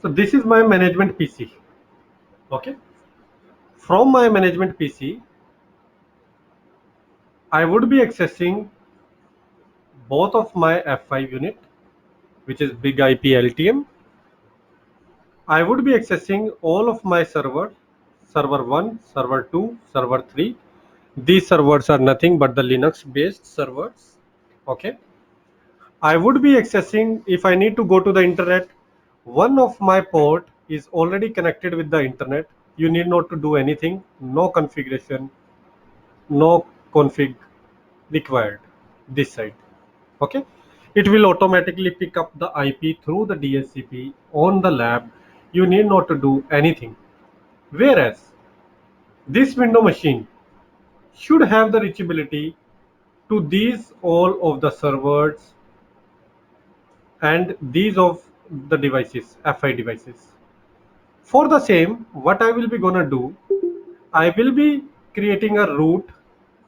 So this is my management PC. Okay. From my management PC, I would be accessing both of my F5 unit, which is big IP LTM. I would be accessing all of my server, server 1, server 2, server 3. These servers are nothing but the Linux based servers. Okay. I would be accessing, if I need to go to the internet, one of my port is already connected with the internet. You need not to do anything, no configuration, no config required this side. Okay, it will automatically pick up the IP through the DHCP on the lab. You need not to do anything. Whereas this window machine should have the reachability to these all of the servers and these of the devices, FI devices. For the same, what I will be gonna do, I will be creating a route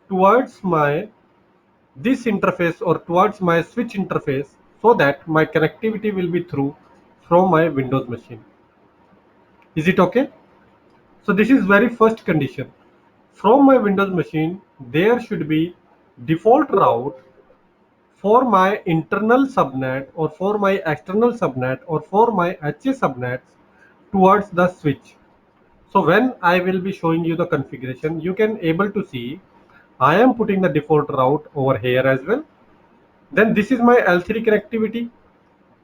towards my this interface or towards my switch interface so that my connectivity will be through from my Windows machine. Is it okay? So this is very first condition. From my Windows machine, there should be default route for my internal subnet or for my external subnet or for my HA subnets towards the switch. So when I will be showing you the configuration, you can able to see I am putting the default route over here as well. Then this is my L3 connectivity.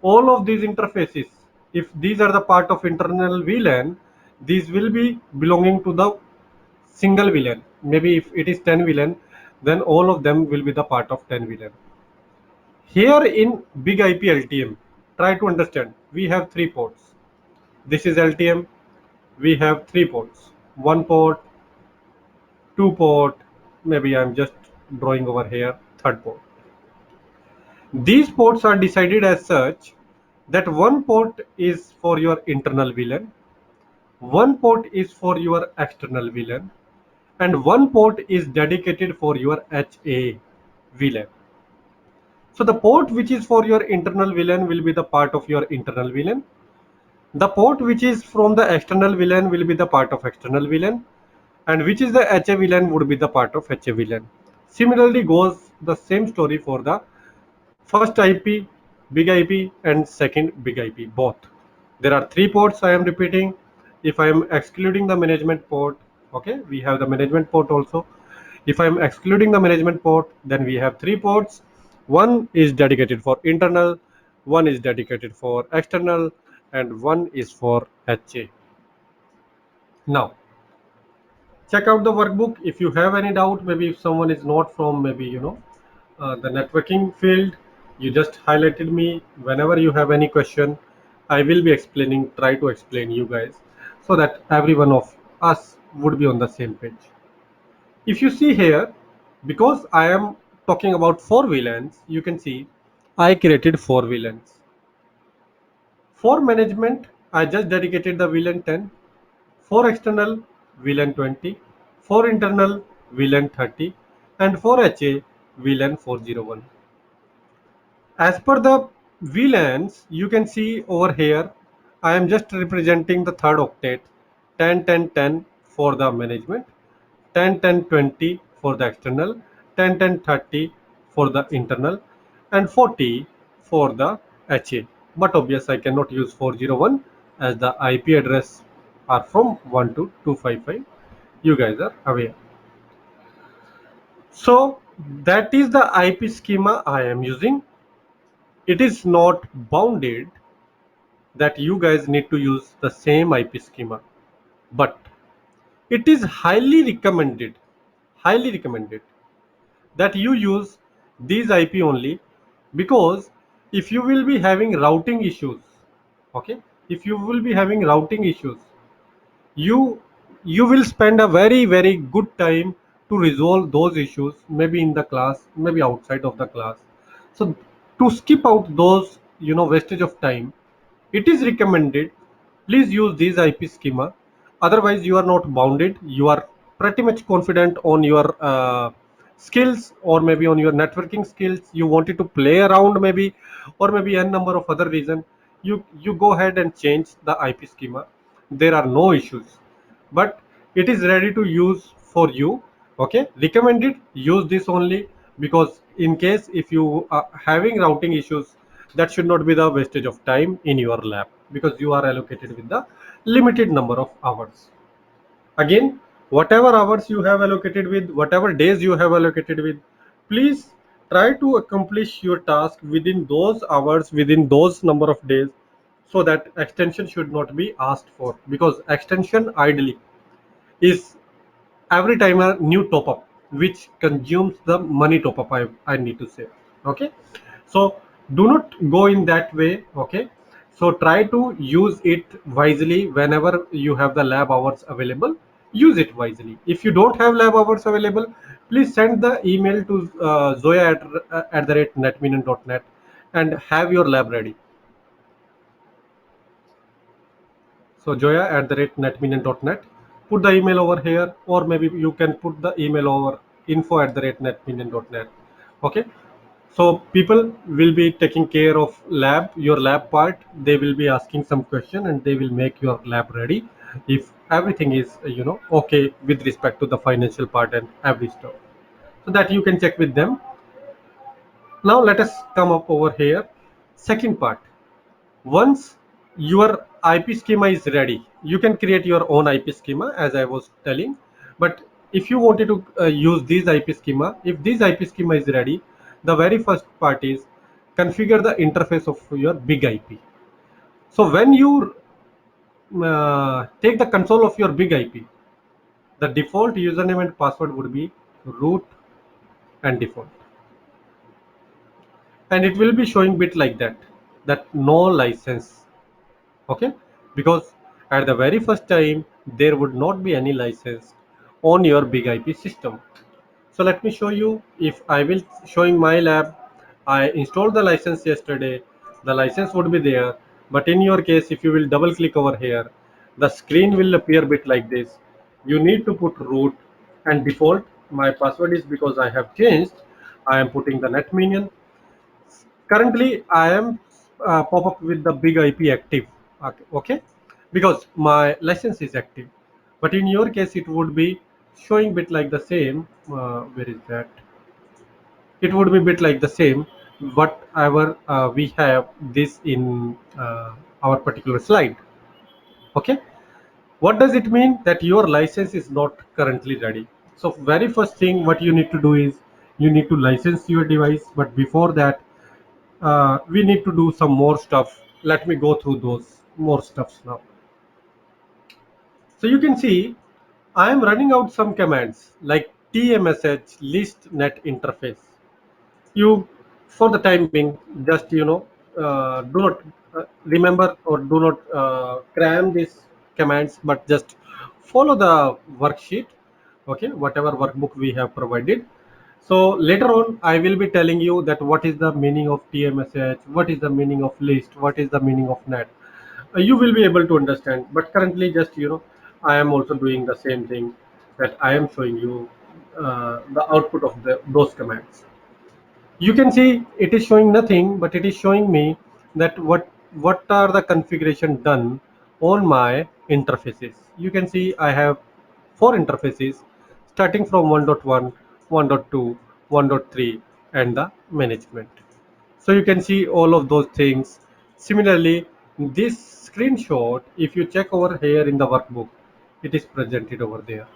All of these interfaces, if these are the part of internal VLAN, these will be belonging to the single VLAN. Maybe if it is 10 VLAN, then all of them will be the part of 10 VLAN. Here in big IP LTM, try to understand, we have three ports. This is LTM, we have three ports. One port, two port, maybe I'm just drawing over here, third port. These ports are decided as such that one port is for your internal VLAN, one port is for your external VLAN, and one port is dedicated for your HA VLAN. So the port which is for your internal VLAN will be the part of your internal VLAN. The port which is from the external VLAN will be the part of external VLAN, and which is the HA VLAN would be the part of HA VLAN. Similarly goes the same story for the first IP, big IP, and second big IP, both. There are three ports, I am repeating. If I am excluding the management port, okay, we have the management port also. If I am excluding the management port, then we have three ports. One is dedicated for internal, one is dedicated for external, and one is for HA. Now, check out the workbook. If you have any doubt, maybe if someone is not from maybe the networking field, you just highlighted me. Whenever you have any question, I will be explaining, try to explain you guys so that every one of us would be on the same page. If you see here, because I am talking about four VLANs, you can see I created four VLANs. For management, I just dedicated the VLAN 10. For external, VLAN 20. For internal, VLAN 30. And for HA, VLAN 401. As per the VLANs, you can see over here, I am just representing the third octet, 10 10 10 for the management, 10 10 20 for the external, 10 10 30 for the internal, and 40 for the HA. But obvious I cannot use 401 as the IP address are from 1 to 255. You guys are aware. So that is the IP schema I am using. It is not bounded that you guys need to use the same IP schema, but it is highly recommended that you use these IP only, because if you will be having routing issues, okay, if you will be having routing issues, you you will spend a very good time to resolve those issues, maybe in the class, maybe outside of the class. So to skip out those wastage of time, it is recommended, please use these IP schema. Otherwise you are not bounded, you are pretty much confident on your skills, or maybe on your networking skills, you wanted to play around maybe, or maybe n number of other reason, you go ahead and change the IP schema. There are no issues, but it is ready to use for you. Okay, recommended use this only, because in case if you are having routing issues, that should not be the wastage of time in your lab, because you are allocated with the limited number of hours. Again, whatever hours you have allocated with, whatever days you have allocated with, please try to accomplish your task within those hours, within those number of days, so that extension should not be asked for, because extension ideally is every time a new top up which consumes the money top up, I need to say. Okay, so do not go in that way. Okay, so try to use it wisely. Whenever you have the lab hours available, use it wisely. If you don't have lab hours available, please send the email to zoya at the rate netminion.net and have your lab ready. So Joya at the rate netminion.net. Put the email over here, or maybe you can put the email over info at the rate netminion.net. Okay. So people will be taking care of your lab part. They will be asking some question and they will make your lab ready if everything is okay with respect to the financial part and every stuff. So that you can check with them. Now let us come up over here. Second part. Once your IP schema is ready, you can create your own IP schema as I was telling. But if you wanted to use this IP schema, if this IP schema is ready, the very first part is configure the interface of your big IP. So when you take the control of your big IP, the default username and password would be root and default, and it will be showing bit like that no license. Okay, because at the very first time there would not be any license on your big IP system. So let me show you. If I will showing my lab, I installed the license yesterday, the license would be there. But in your case, if you will double click over here, the screen will appear bit like this. You need to put root and default. My password is, because I have changed, I am putting the netminion. Currently I am pop up with the big IP active. Okay, because my license is active. But in your case it would be showing bit like the same. Where is that? It would be bit like the same whatever we have this in our particular slide. Okay, what does it mean? That your license is not currently ready. So very first thing what you need to do is you need to license your device. But before that, we need to do some more stuff. Let me go through those more stuffs now. So you can see I am running out some commands like tmsh list net interface. You, for the time being, just do not remember or do not cram these commands, but just follow the worksheet. Okay, whatever workbook we have provided. So later on I will be telling you that what is the meaning of tmsh, what is the meaning of list, what is the meaning of net. You will be able to understand. But currently just I am also doing the same thing, that I am showing you the output of those commands. You can see it is showing nothing, but it is showing me that what are the configuration done on my interfaces. You can see I have four interfaces starting from 1.1, 1.2, 1.3, and the management. So you can see all of those things. Similarly, this screenshot, if you check over here in the workbook, it is presented over there.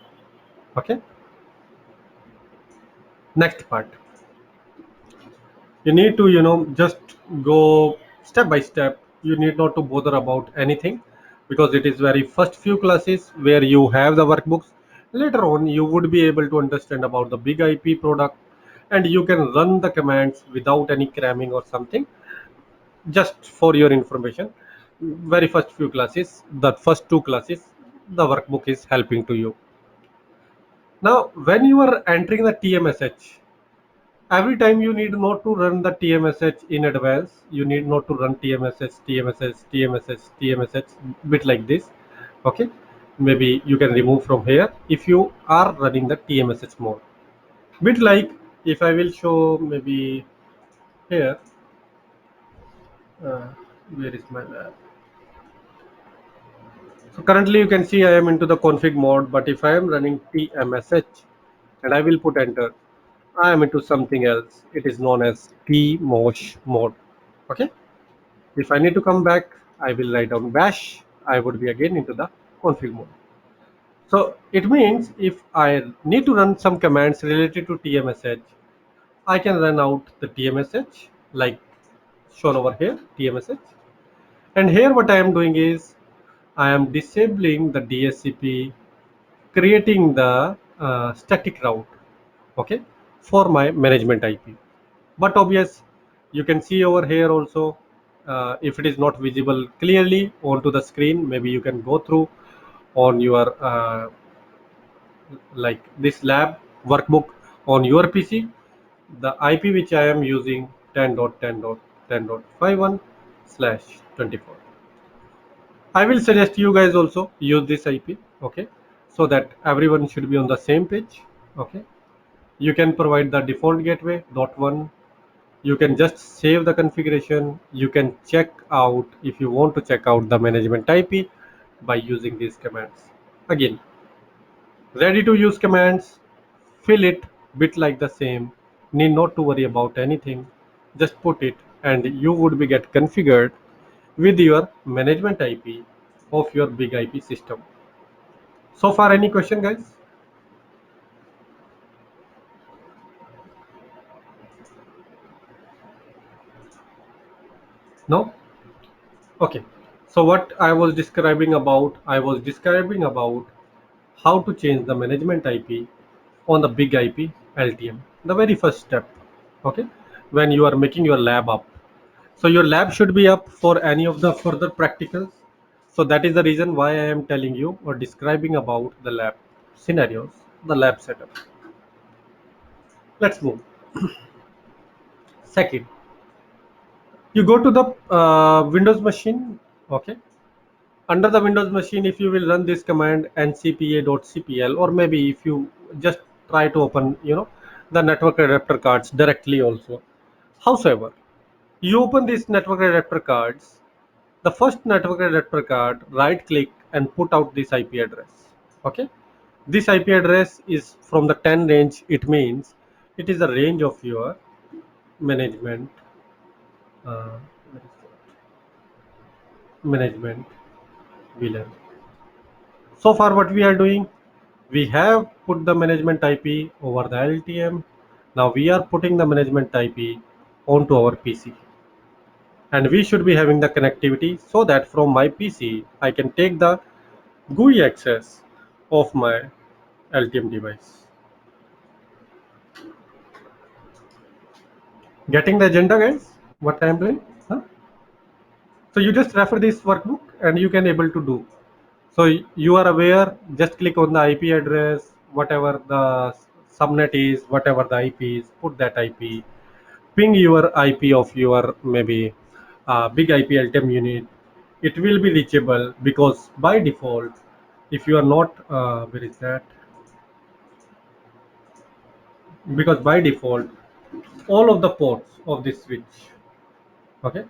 Okay, next part. You need to just go step by step. You need not to bother about anything, because it is very first few classes where you have the workbooks. Later on you would be able to understand about the big IP product, and you can run the commands without any cramming or something. Just for your information, very first few classes, the first two classes, the workbook is helping to you. Now when you are entering the tmsh, every time you need not to run the tmsh in advance. You need not to run tmsh bit like this. Okay, maybe you can remove from here if you are running the tmsh mode. Bit like, if I will show maybe here, Where is my lab? So currently you can see I am into the config mode, but if I am running tmsh and I will put enter, I am into something else. It is known as tmosh mode. Okay. If I need to come back, I will write down bash. I would be again into the config mode. So it means if I need to run some commands related to tmsh, I can run out the tmsh like shown over here, tmsh. And here what I am doing is I am disabling the DSCP, creating the static route, okay, for my management IP. But obvious, you can see over here also, if it is not visible clearly onto the screen, maybe you can go through on your like this lab workbook on your PC. The IP which I am using 10.10.10.51 slash 24. I will suggest you guys also use this IP, okay, so that everyone should be on the same page, okay. You can provide the default gateway .1. You can just save the configuration. You can check out if you want to check out the management IP by using these commands. Again, ready to use commands, fill it bit like the same. Need not to worry about anything. Just put it and you would be get configured with your management IP of your big IP system. So far, any question, guys? No? Okay. So what I was describing about how to change the management IP on the big IP LTM. The very first step, okay, when you are making your lab up. So your lab should be up for any of the further practicals. So that is the reason why I am telling you or describing about the lab scenarios, the lab setup. Let's move. Second, you go to the Windows machine, okay. Under the Windows machine, if you will run this command ncpa.cpl, or maybe if you just try to open, the network adapter cards directly also. However, you open this network adapter cards, the first network adapter card, right click and put out this IP address. Okay, this IP address is from the 10 range. It means it is the range of your management uh, management VLAN. So far what we are doing, we have put the management IP over the LTM. Now we are putting the management IP onto our PC, and we should be having the connectivity so that from my PC I can take the GUI access of my LTM device. Getting the agenda, guys? What I am doing? Huh? So you just refer this workbook and you can able to do. So you are aware, just click on the IP address, whatever the subnet is, whatever the IP is, put that IP, ping your IP of your maybe big IP LTM unit. It will be reachable because by default, if you are not, where is that? Because by default, all of the ports of this switch, okay?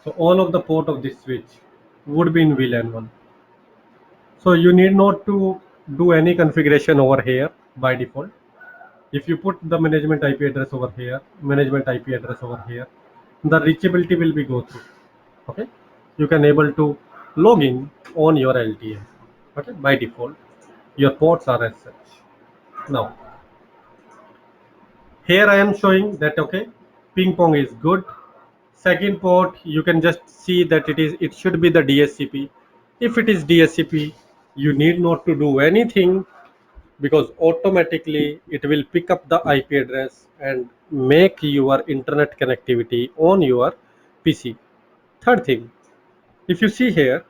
So all of the port of this switch would be in VLAN 1. So you need not to do any configuration over here by default. If you put the management IP address over here, management IP address over here, the reachability will be go through. Okay, you can able to log in on your LTE. Okay, by default, your ports are as such. Now, here I am showing that okay, ping pong is good. Second port, you can just see that it should be the DSCP. If it is DSCP, you need not to do anything because automatically it will pick up the IP address and make your internet connectivity on your PC. Third thing, if you see here,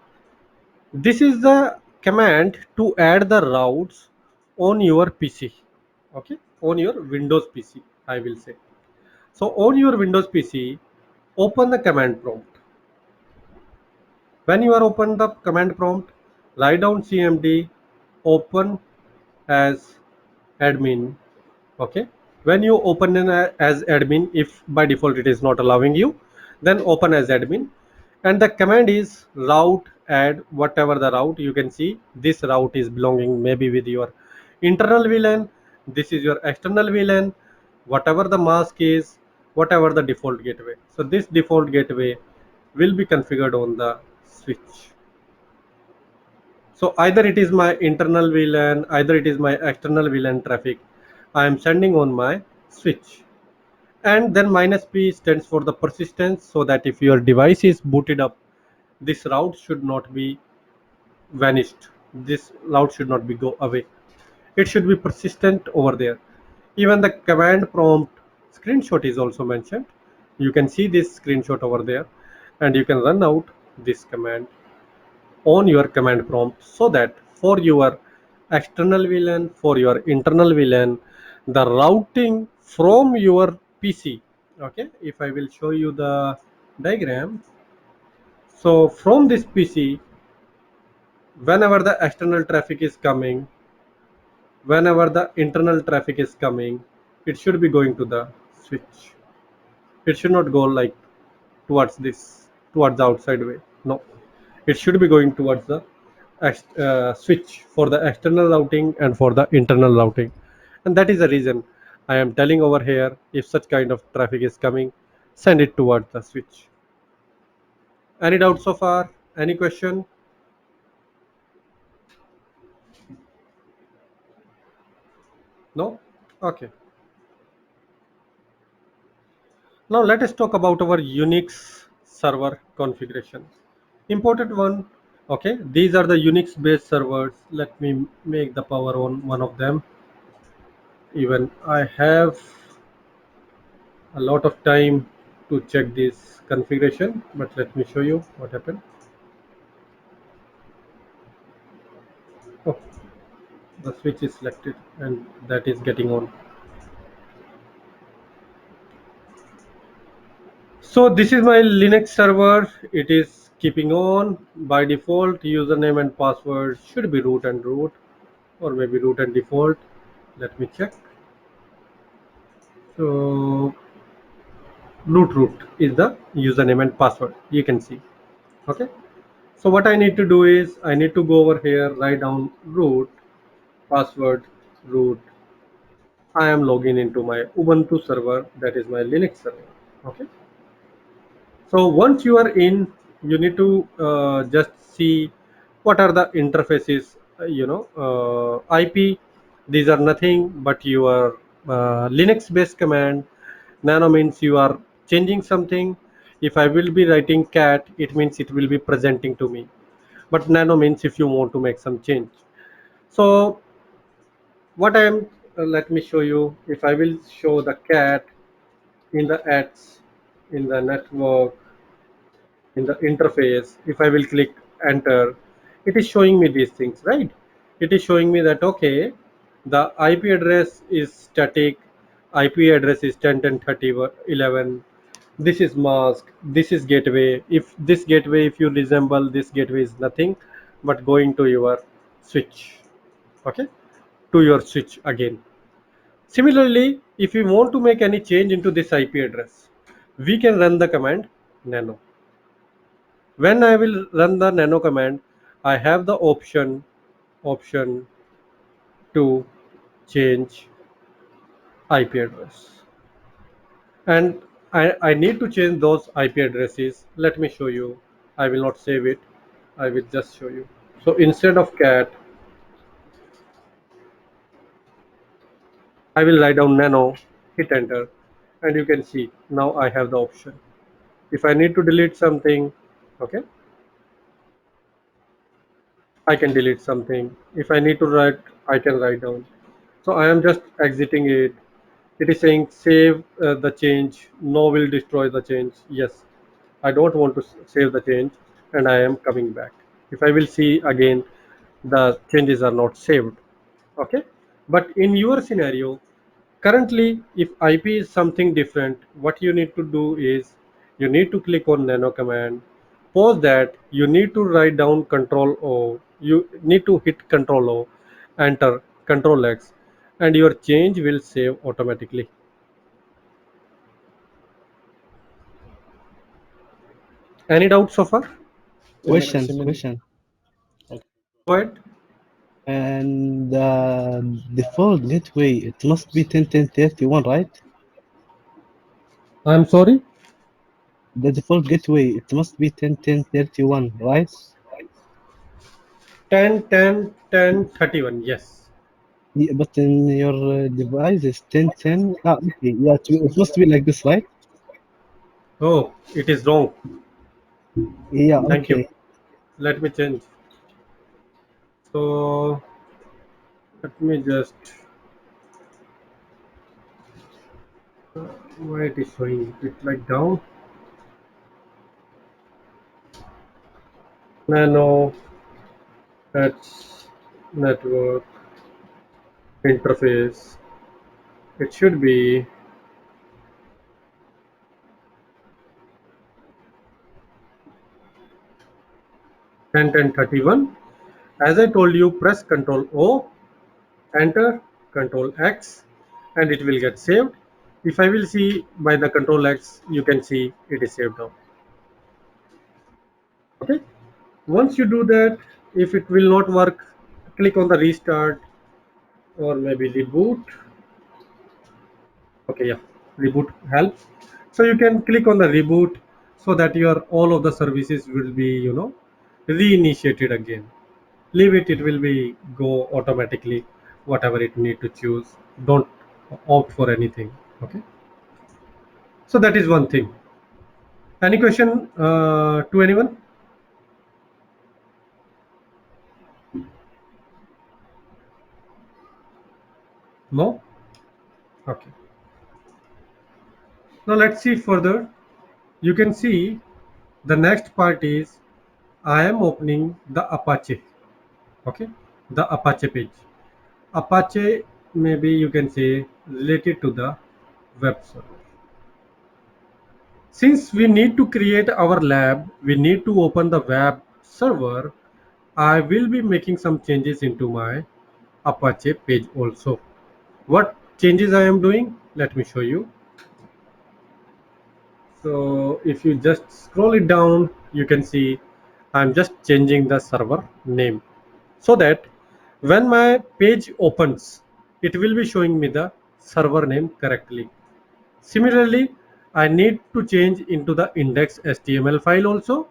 this is the command to add the routes on your PC. Okay, on your Windows PC, I will say. So on your Windows PC, open the command prompt. When you are open the command prompt, write down cmd open as admin. Okay, when you open in as admin, if by default it is not allowing you, then open as admin and the command is route add whatever the route. You can see this route is belonging maybe with your internal VLAN, this is your external VLAN, whatever the mask is, whatever the default gateway. So this default gateway will be configured on the switch. So either it is my internal VLAN, either it is my external VLAN traffic I am sending on my switch. And then minus P stands for the persistence, so that if your device is booted up, this route should not be vanished. This route should not be go away. It should be persistent over there. Even the command prompt screenshot is also mentioned. You can see this screenshot over there, and you can run out this command on your command prompt, so that for your external VLAN, for your internal VLAN, the routing from your PC. Okay, if I will show you the diagram. So from this PC, whenever the external traffic is coming, whenever the internal traffic is coming, it should be going to the switch. It should not go like towards this, towards the outside way. No, it should be going towards the switch for the external routing and for the internal routing. And that is the reason I am telling over here, if such kind of traffic is coming, send it towards the switch. Any doubt so far? Any question? No? Okay. Now let us talk about our Unix server configuration. Important one. Okay, these are the Unix based servers. Let me make the power on one of them. Even I have a lot of time to check this configuration, but let me show you what happened. Oh, the switch is selected and that is getting on. So this is my Linux server. It is keeping on by default. Username and password should be root and root, or maybe root and default. Let me check. So root is the username and password. You can see. Okay. So what I need to do is I need to go over here, write down root, password, root. I am logging into my Ubuntu server. That is my Linux server. Okay. So once you are in, you need to just see what are the interfaces. IP. These are nothing but your Linux-based command. Nano means you are changing something. If I will be writing cat, it means it will be presenting to me. But nano means if you want to make some change. So what I am, let me show you. If I will show the cat in the ads, in the network, in the interface, if I will click enter, it is showing me these things, right? It is showing me that okay, the IP address is static, IP address is 10.10.30.11. This is mask, this is gateway. If this gateway, if you resemble this gateway, is nothing but going to your switch. Okay, to your switch again. Similarly, if we want to make any change into this IP address, we can run the command nano. When I will run the nano command, I have the option to change IP address, and I need to change those IP addresses. Let me show you. I will not save it. I will just show you. So instead of cat, I will write down nano, hit enter, and you can see now I have the option. If I need to delete something, okay, I can delete something. If I need to write, I can write down. So I am just exiting it. It is saying save the change. No will destroy the change. Yes, I don't want to save the change, and I am coming back. If I will see again, the changes are not saved. Okay, but in your scenario, currently, if IP is something different, what you need to do is you need to click on nano command. Pause that. You need to write down Control O. You need to hit Control O, enter Control X, and your change will save automatically. Any doubts so far? Question. Go ahead. And the default gateway, it must be 10.10.31, right? I'm sorry. The default gateway, it must be 10.10.31, right? 10, 10, 10, 31. Yes. Yeah, but in your device is 10.10. Ah, okay. Yeah, it must be like this, right? Oh, it is wrong. Yeah, Thank you. okay. Let me change. So let me just, why it is showing it like down. Nano, that's network interface. It should be 10, 10, 31. As I told you, press Control O, enter Control X, and it will get saved. If I will see by the Control X, you can see it is saved now. Okay. Once you do that, if it will not work, click on the restart or maybe reboot. Okay, yeah, reboot helps. So you can click on the reboot so that your all of the services will be, reinitiated again. Leave it, it will be go automatically, whatever it need to choose. Don't opt for anything. Okay. So that is one thing. Any question to anyone? No? Okay. Now let's see further. You can see the next part is I am opening the Apache. Okay, the Apache page. Apache, maybe you can say, related to the web server. Since we need to create our lab, we need to open the web server. I will be making some changes into my Apache page also. What changes I am doing? Let me show you. So if you just scroll it down, you can see I'm just changing the server name so that when my page opens, it will be showing me the server name correctly. Similarly, I need to change into the index HTML file also,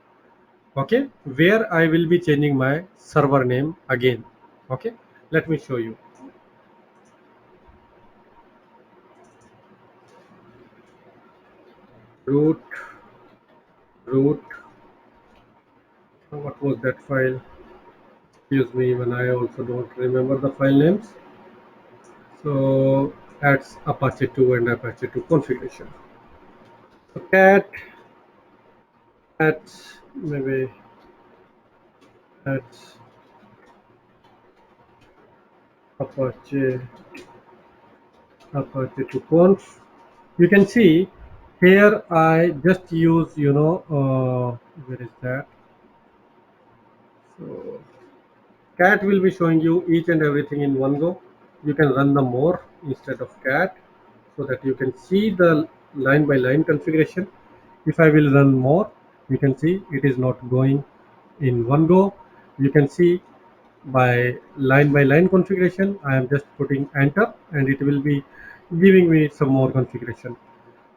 okay, where I will be changing my server name again. Okay, let me show you. Root, root, what was that file? Excuse me, when I also don't remember the file names. So that's Apache 2 and Apache 2 configuration. So cat at maybe at Apache Apache 2 conf. You can see here I just use where is that? So cat will be showing you each and everything in one go. You can run the more instead of cat so that you can see the line by line configuration. If I will run more, you can see it is not going in one go. You can see by line configuration, I am just putting enter and it will be giving me some more configuration.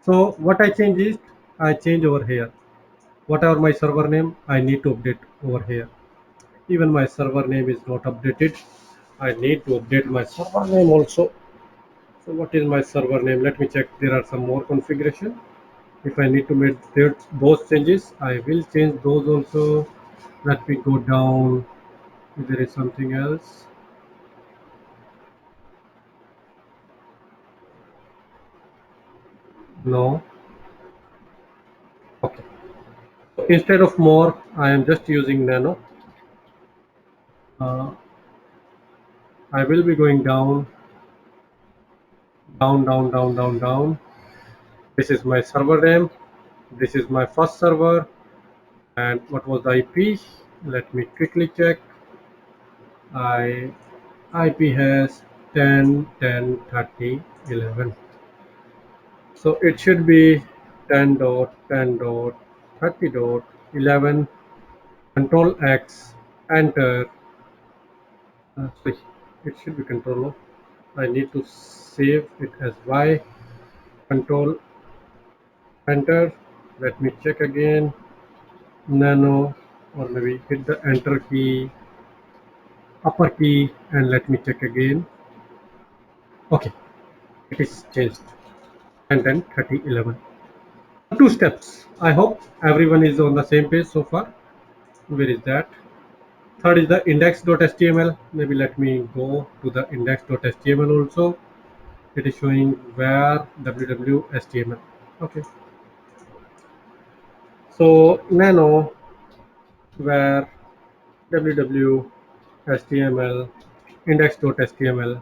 So what I change is I change over here. Whatever my server name, I need to update over here. Even my server name is not updated. I need to update my server name also. So what is my server name? Let me check. There are some more configuration. If I need to make those changes, I will change those also. Let me go down. If there is something else. No. Okay. So instead of more, I am just using nano. Uh, I will be going down, down, down, down, down, down. This is my server name. This is my first server. And what was the IP? Let me quickly check. I IP has 10, 10, 30, 11. So it should be 10 dot 10 dot 30 dot 11, Control X, enter. Sorry, it should be Control O. I need to save it as Y. Control enter. Let me check again. Nano, or maybe hit the enter key, upper key, and let me check again. Okay, it is changed. 10, 10, 30, 11. Two steps. I hope everyone is on the same page so far. Where is that? Third is the index.html. Maybe let me go to the index.html also. It is showing where www.html. Okay. So nano where www.html index.html.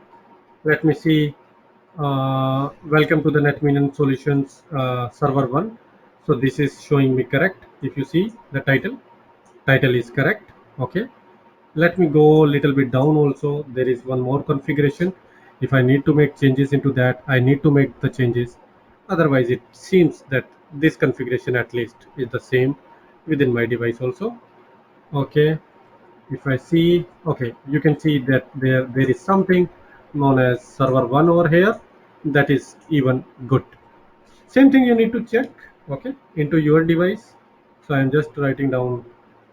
Let me see. Welcome to the NetMinion Solutions server 1. So this is showing me correct. If you see the title is correct. Okay. Let me go a little bit down also. There is one more configuration. If I need to make changes into that, I need to make the changes. Otherwise, it seems that this configuration at least is the same within my device also. Okay. If I see, okay, you can see that there is something known as server 1 over here. That is even good. Same thing you need to check, okay, into your device. So I'm just writing down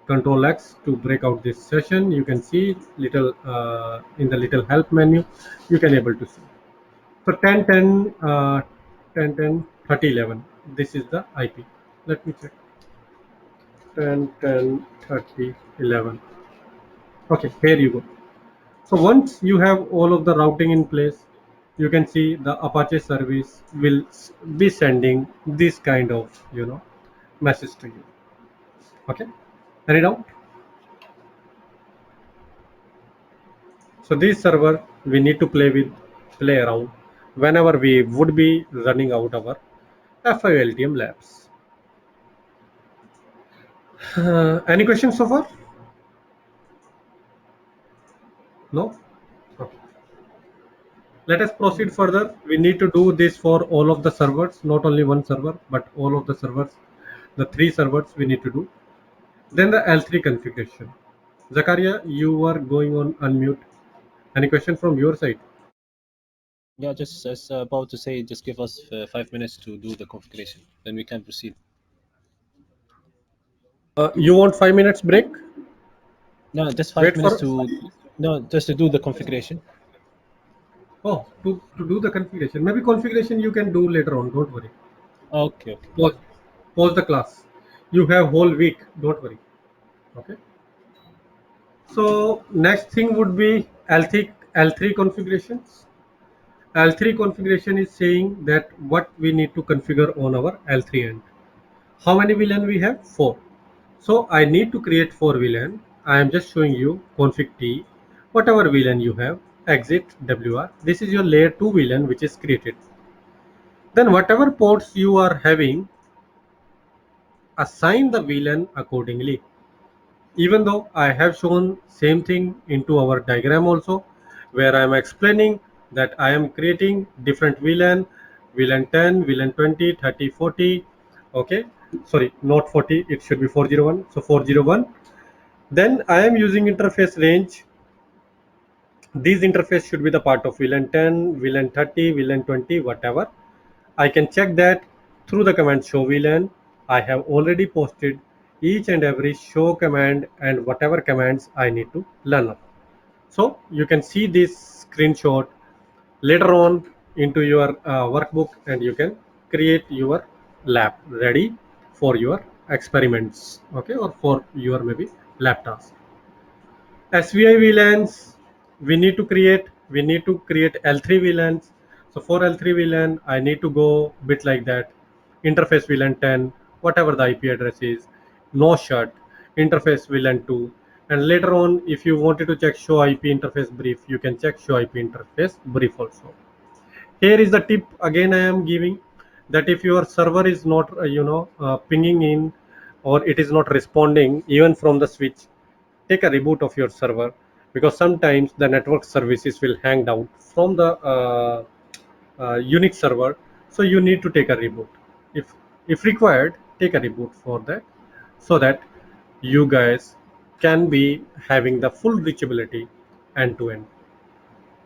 Control X to break out this session. You can see little in the little help menu, you can able to see. So 10 10 10 10 30 11. This is the IP. Let me check. 10 10 30 11. Okay, here you go. So once you have all of the routing in place, you can see the Apache service will be sending this kind of message to you. Okay, any doubt? So this server we need to play around whenever we would be running out our F5LTM labs. Any questions so far? No? Okay. Let us proceed further. We need to do this for all of the servers, not only one server, but all of the servers, the three servers we need to do. Then the L3 configuration. Zakaria, you were going on unmute. Any question from your side? Yeah, just as about to say, just give us 5 minutes to do the configuration, then we can proceed. You want 5 minutes break? No, just five Wait minutes for. to no, just to do the configuration. Oh, to do the configuration. Maybe configuration you can do later on. Don't worry. Okay, okay. Pause, pause the class. You have whole week. Don't worry. Okay. So next thing would be L3 configurations. L3 configuration is saying that what we need to configure on our L3 end. How many VLAN we have? 4. So I need to create 4 VLAN. I am just showing you config T, whatever VLAN you have, exit WR. This is your layer 2 VLAN which is created. Then whatever ports you are having, assign the VLAN accordingly. Even though I have shown same thing into our diagram also, where I am explaining that I am creating different VLAN, VLAN 10, VLAN 20, 30, 40. Okay, sorry, not 40, it should be 401. So 401. Then I am using interface range. These interface should be the part of VLAN 10, VLAN 30, VLAN 20, whatever. I can check that through the command show VLAN. I have already posted each and every show command and whatever commands I need to learn up. So you can see this screenshot later on into your workbook, and you can create your lab ready for your experiments, okay, or for your maybe lab task. SVI VLANs we need to create L3 VLANs. So for L3 VLAN, I need to go bit like that. Interface VLAN 10, whatever the IP address is, no shut, interface VLAN 2. And later on, if you wanted to check show IP interface brief, you can check show IP interface brief also. Here is the tip again I am giving, that if your server is not pinging in, or it is not responding even from the switch, take a reboot of your server, because sometimes the network services will hang down from the Unix server. So you need to take a reboot. If required, take a reboot for that, so that you guys can be having the full reachability end to end.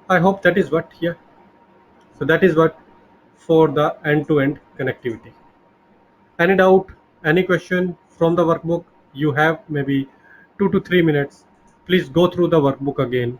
I hope that is what here. So that is what for the end to end connectivity. Any doubt, any question from the workbook? You have maybe 2 to 3 minutes. Please go through the workbook again.